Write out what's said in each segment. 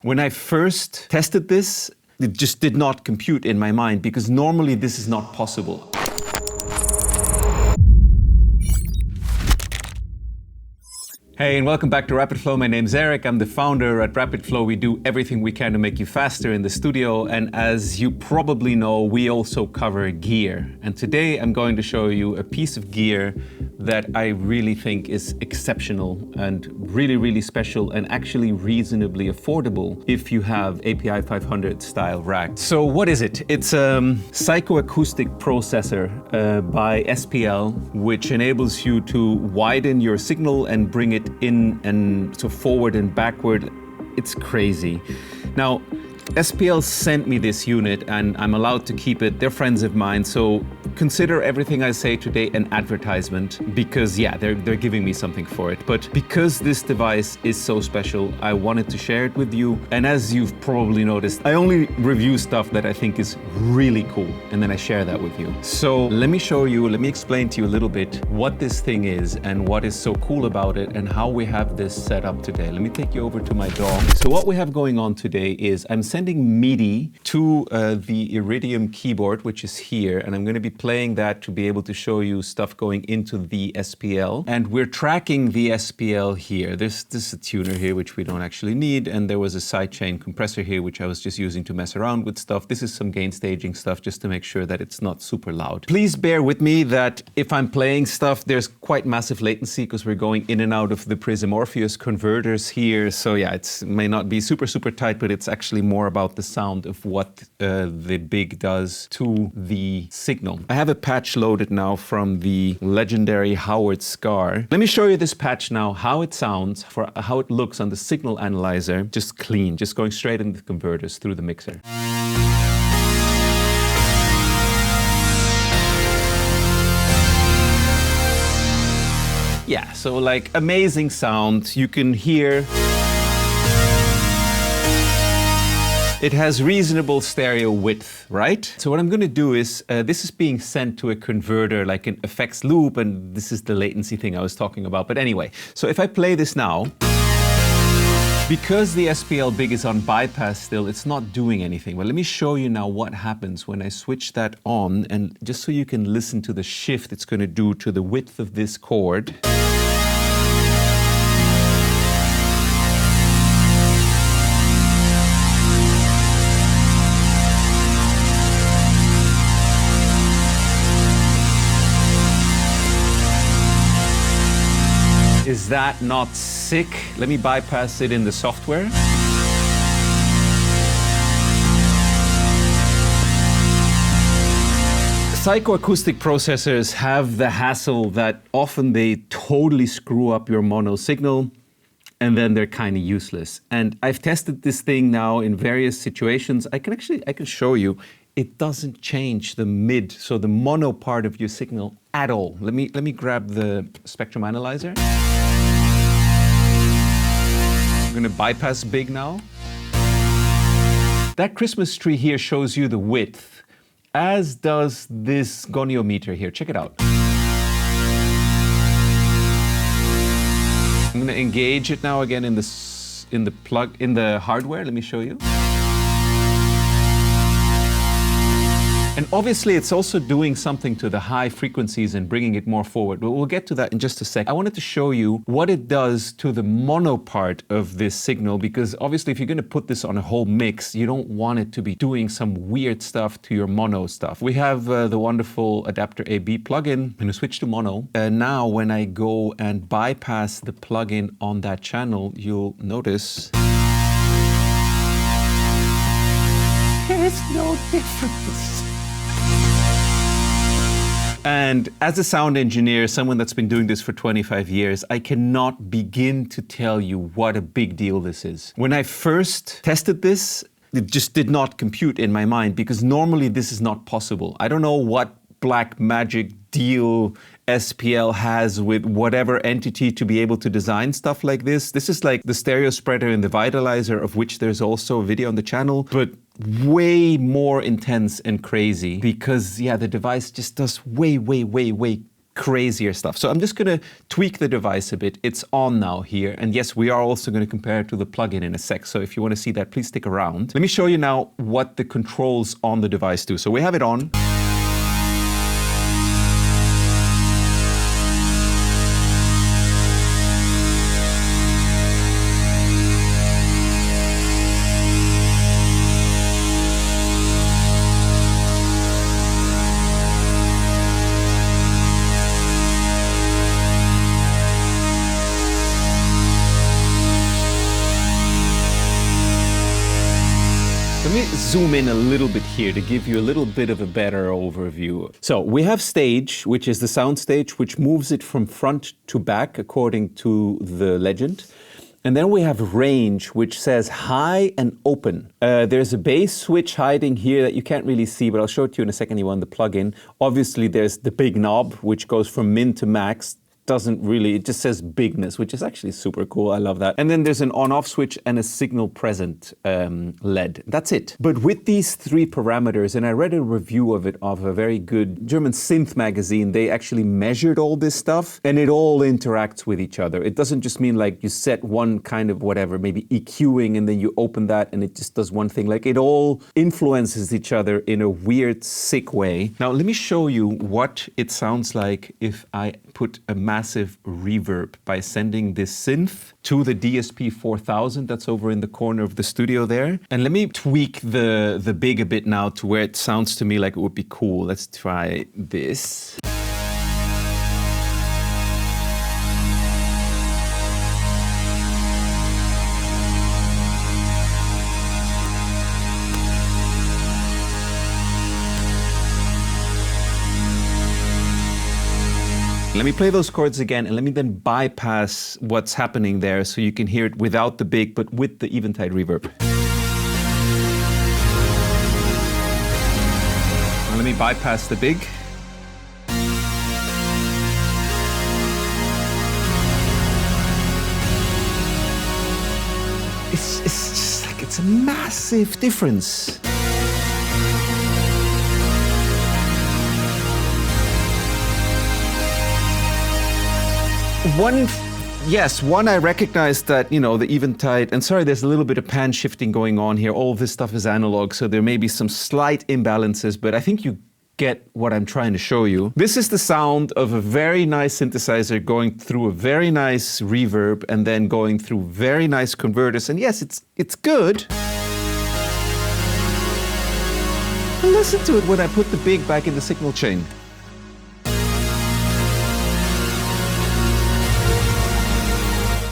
When I first tested this, it just did not compute in my mind because normally this is not possible. Hey, and welcome back to Rapid Flow. My name's Eric. I'm the founder at Rapid Flow. We do everything we can to make you faster in the studio. And as you probably know, we also cover gear. And today I'm going to show you a piece of gear that I really think is exceptional and really, really special and actually reasonably affordable if you have API 500 style rack. So what is it? It's a psychoacoustic processor by SPL, which enables you to widen your signal and bring it in and so forward and backward. It's crazy. Now, SPL sent me this unit and I'm allowed to keep it. They're friends of mine, so consider everything I say today an advertisement because yeah, they're giving me something for it. But because this device is so special, I wanted to share it with you. And as you've probably noticed, I only review stuff that I think is really cool and then I share that with you. So let me show you, let me explain to you a little bit what this thing is and what is so cool about it and how we have this set up today. Let me take you over to my dog. So what we have going on today is I'm sending MIDI to the Iridium keyboard, which is here, and I'm going to be playing that to be able to show you stuff going into the SPL. And we're tracking the SPL here. This is a tuner here, which we don't actually need, and there was a sidechain compressor here, which I was just using to mess around with stuff. This is some gain staging stuff just to make sure that it's not super loud. Please bear with me that if I'm playing stuff, there's quite massive latency because we're going in and out of the Prism Orpheus converters here. So yeah, it may not be super tight, but it's actually more about the sound of what the BiG does to the signal. I have a patch loaded now from the legendary Howard Scar. Let me show you this patch now, how it sounds, for how it looks on the signal analyzer, just clean, just going straight into the converters through the mixer. Yeah, so like amazing sound. You can hear it has reasonable stereo width, right? So what I'm going to do is, this is being sent to a converter, like an effects loop, and this is the latency thing I was talking about. But anyway, so if I play this now, because the SPL BiG is on bypass still, it's not doing anything. But let me show you now what happens when I switch that on, and just so you can listen to the shift it's going to do to the width of this chord. Is that not sick? Let me bypass it in the software. Psychoacoustic processors have the hassle that often they totally screw up your mono signal and then they're kind of useless. And I've tested this thing now in various situations. I can show you. It doesn't change the mid, so the mono part of your signal at all. Let me grab the spectrum analyzer. I'm going to bypass BiG now. That Christmas tree here shows you the width, as does this goniometer here. Check it out. I'm going to engage it now again in the hardware. Let me show you. And obviously it's also doing something to the high frequencies and bringing it more forward. But we'll get to that in just a sec. I wanted to show you what it does to the mono part of this signal, because obviously if you're going to put this on a whole mix, you don't want it to be doing some weird stuff to your mono stuff. We have the wonderful adapter AB plugin. I'm going to switch to mono. And now when I go and bypass the plugin on that channel, you'll notice there's no difference. And as a sound engineer, someone that's been doing this for 25 years, I cannot begin to tell you what a big deal this is. When I first tested this, it just did not compute in my mind because normally this is not possible. I don't know what black magic deal SPL has with whatever entity to be able to design stuff like this. This is like the stereo spreader and the vitalizer, of which there's also a video on the channel, but way more intense and crazy because, yeah, the device just does way crazier stuff. So I'm just gonna tweak the device a bit. It's on now here. And yes, we are also gonna compare it to the plugin in a sec. So if you wanna see that, please stick around. Let me show you now what the controls on the device do. So we have it on. Let me zoom in a little bit here to give you a little bit of a better overview. So we have stage, which is the sound stage, which moves it from front to back according to the legend. And then we have range, which says high and open. There's a bass switch hiding here that you can't really see, but I'll show it to you in a second. You want the plugin. Obviously, there's the big knob, which goes from min to max. Doesn't really, it just says bigness, which is actually super cool. I love that. And then there's an on-off switch and a signal present LED. That's it. But with these three parameters, and I read a review of it of a very good German synth magazine, they actually measured all this stuff and it all interacts with each other. It doesn't just mean like you set one kind of whatever, maybe EQing, and then you open that and it just does one thing. Like it all influences each other in a weird, sick way. Now, let me show you what it sounds like if I put a massive reverb by sending this synth to the DSP4000 that's over in the corner of the studio there. And let me tweak the BiG a bit now to where it sounds to me like it would be cool. Let's try this. Let me play those chords again, and let me then bypass what's happening there so you can hear it without the BiG, but with the Eventide reverb. Now let me bypass the BiG. It's just like, it's a massive difference. One, I recognize that, you know, the Eventide, and sorry, there's a little bit of pan shifting going on here. All of this stuff is analog, so there may be some slight imbalances, but I think you get what I'm trying to show you. This is the sound of a very nice synthesizer going through a very nice reverb and then going through very nice converters. And yes, it's good. But listen to it when I put the BiG back in the signal chain.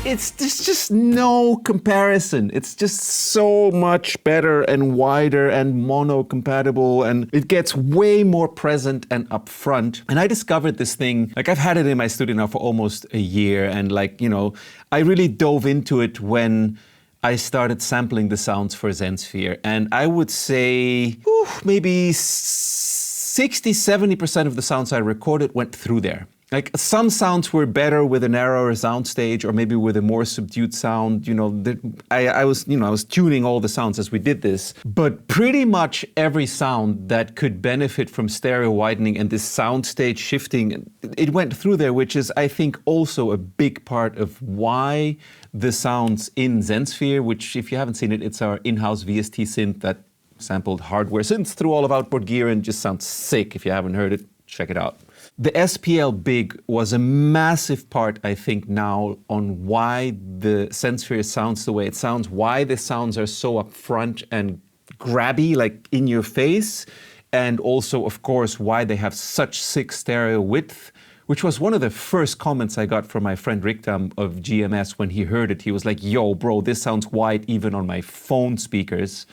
There's just no comparison. It's just so much better and wider and mono compatible, and it gets way more present and upfront. And I discovered this thing, like I've had it in my studio now for almost a year, and like, you know, I really dove into it when I started sampling the sounds for Zensphere. And I would say maybe 60-70% of the sounds I recorded went through there. Like some sounds were better with a narrower sound stage, or maybe with a more subdued sound. You know, I was tuning all the sounds as we did this. But pretty much every sound that could benefit from stereo widening and this sound stage shifting, it went through there, which is, I think, also a big part of why the sounds in Zensphere, which, if you haven't seen it, it's our in-house VST synth that sampled hardware synths through all of outboard gear and just sounds sick. If you haven't heard it, check it out. The SPL BiG was a massive part, I think, now on why the Zensphere sounds the way it sounds, why the sounds are so upfront and grabby, like in your face, and also, of course, why they have such sick stereo width, which was one of the first comments I got from my friend Riktam of GMS when he heard it. He was like, yo, bro, this sounds wide even on my phone speakers.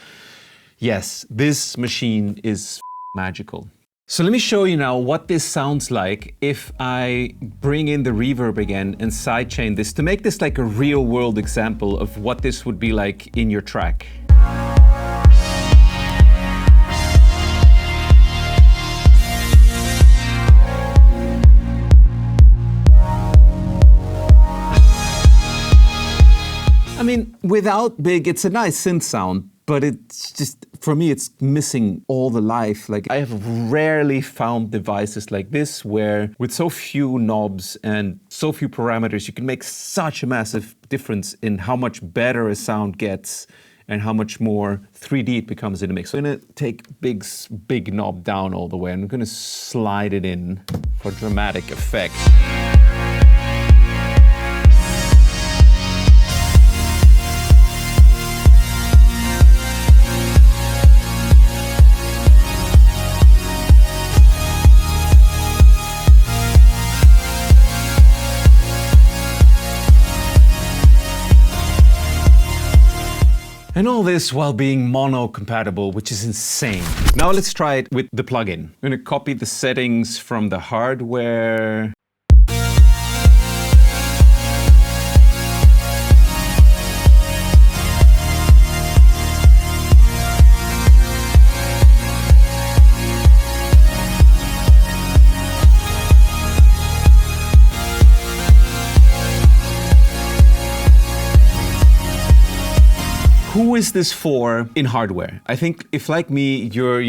Yes, this machine is magical. So let me show you now what this sounds like if I bring in the reverb again and sidechain this to make this like a real world example of what this would be like in your track. I mean, without BiG, it's a nice synth sound. but it's just, for me, it's missing all the life. Like, I have rarely found devices like this where with so few knobs and so few parameters, you can make such a massive difference in how much better a sound gets and how much more 3D it becomes in a mix. So I'm gonna take BiG's big knob down all the way, and I'm gonna slide it in for dramatic effect. And all this while being mono compatible, which is insane. Now let's try it with the plugin. I'm gonna copy the settings from the hardware. Who is this for in hardware? I think if, like me, you're,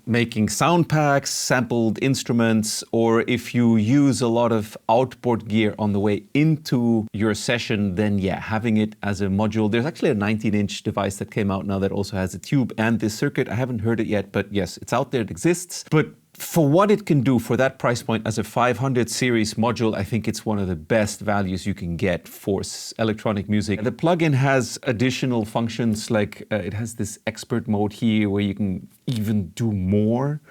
making sound packs, sampled instruments, or if you use a lot of outboard gear on the way into your session, then yeah, having it as a module. There's actually a 19-inch device that came out now that also has a tube and this circuit. I haven't heard it yet, but yes, it's out there, it exists. But for what it can do for that price point as a 500 series module, I think it's one of the best values you can get for electronic music. The plugin has additional functions, like it has this expert mode here where you can even do more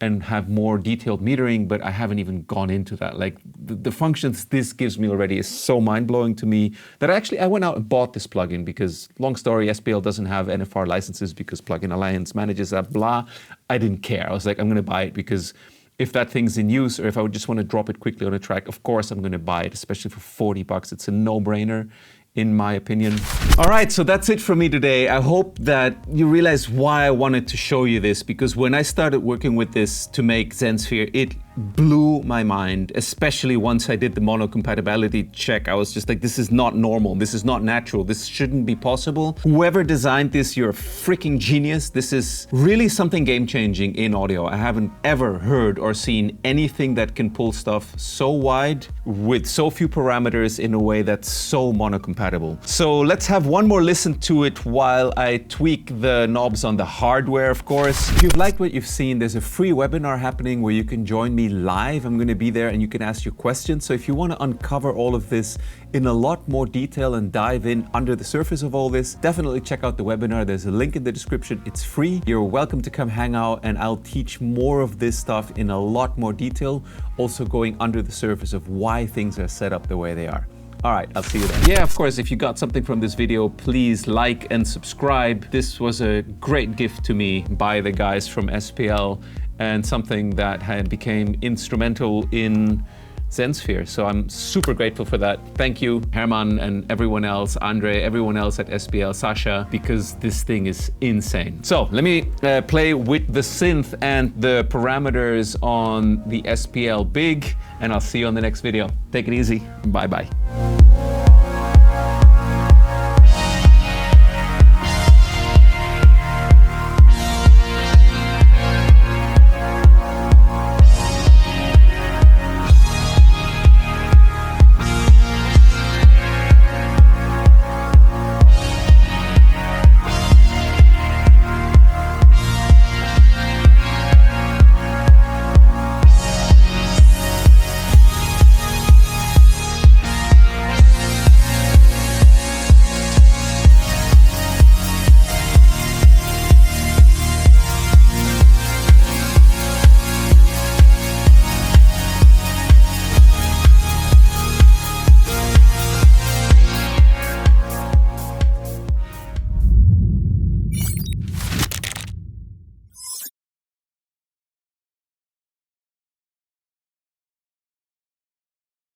and have more detailed metering, but I haven't even gone into that. Like the functions this gives me already is so mind-blowing to me that I went out and bought this plugin because, long story, SPL doesn't have NFR licenses because Plugin Alliance manages that, blah. I didn't care. I was like, I'm gonna buy it because if that thing's in use or if I would just want to drop it quickly on a track, of course I'm gonna buy it, especially for $40. It's a no-brainer, in my opinion. All right, so that's it for me today. I hope that you realize why I wanted to show you this, because when I started working with this to make Zensphere, it blew my mind, especially once I did the mono compatibility check. I was just like, this is not normal, this is not natural, this shouldn't be possible. Whoever designed this, you're a freaking genius. This is really something game-changing in audio. I haven't ever heard or seen anything that can pull stuff so wide with so few parameters in a way that's so mono compatible. So let's have one more listen to it while I tweak the knobs on the hardware, of course. If you've liked what you've seen, there's a free webinar happening where you can join me live. I'm going to be there and you can ask your questions. So if you want to uncover all of this in a lot more detail and dive in under the surface of all this, definitely check out the webinar. There's a link in the description. It's free. You're welcome to come hang out and I'll teach more of this stuff in a lot more detail, also going under the surface of why things are set up the way they are. All right, I'll see you then. Yeah, of course, if you got something from this video, please like and subscribe. This was a great gift to me by the guys from SPL and something that had became instrumental in Zensphere. So I'm super grateful for that. Thank you, Herman and everyone else, Andre, everyone else at SPL, Sasha, because this thing is insane. So let me play with the synth and the parameters on the SPL BiG, and I'll see you on the next video. Take it easy. Bye-bye.